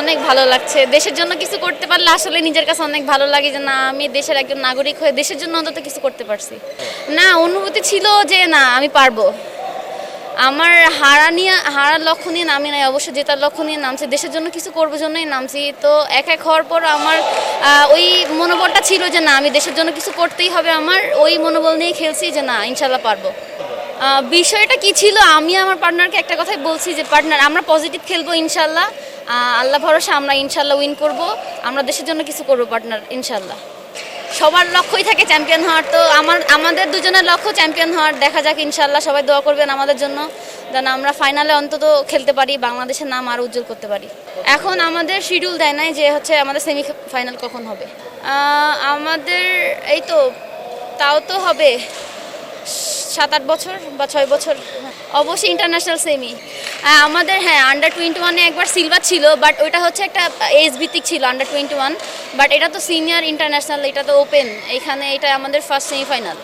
অনেক ভালো লাগছে। দেশের জন্য কিছু করতে পারলে আসলে নিজের কাছে অনেক ভালো লাগে যে না আমি দেশের একজন নাগরিক হয়ে দেশের জন্য অন্তত কিছু করতে পারছি। না অনুভূতি ছিল যে না আমি পারবো। আমার হারার লক্ষ্য নিয়ে নামি নাই, অবশ্য জেতার লক্ষ্য নিয়ে নামছি, দেশের জন্য কিছু করবো জন্যই নামছি। তো এক এক হওয়ার পর আমার ওই মনোবলটা ছিল যে না আমি দেশের জন্য কিছু করতেই হবে, আমার ওই মনোবল নিয়ে খেলছি যে না ইনশাল্লাহ পারবো। বিষয়টা কি ছিল, আমি আমার পার্টনারকে একটা কথাই বলছি যে পার্টনার আমরা পজিটিভ খেলবো ইনশাল্লাহ, আল্লাহ ভরসা আমরা ইনশাল্লাহ উইন করব, আমরা দেশের জন্য কিছু করবো পার্টনার ইনশাল্লাহ। সবার লক্ষ্যই থাকে চ্যাম্পিয়ন হওয়ার, তো আমাদের দুজনের লক্ষ্য চ্যাম্পিয়ন হওয়ার। দেখা যাক ইনশাল্লাহ, সবাই দোয়া করবেন আমাদের জন্য যেন আমরা ফাইনালে অন্তত খেলতে পারি, বাংলাদেশের নাম আরও উজ্জ্বল করতে পারি। এখন আমাদের শিডিউল দেয় নাই যে হচ্ছে আমাদের সেমিফাইনাল কখন হবে। আমাদের এই তো তাও তো হবে 7-8 বছর বা 6 বছর। অবশ্যই ইন্টারন্যাশনাল সেমি আমাদের, হ্যাঁ আন্ডার-21 একবার সিলভার ছিল, বাট ওইটা হচ্ছে একটা এজ ভিত্তিক ছিল আন্ডার-21, বাট এটা তো সিনিয়র ইন্টারন্যাশনাল, এটা তো ওপেন, এখানে এটা আমাদের ফার্স্ট সেমিফাইনাল।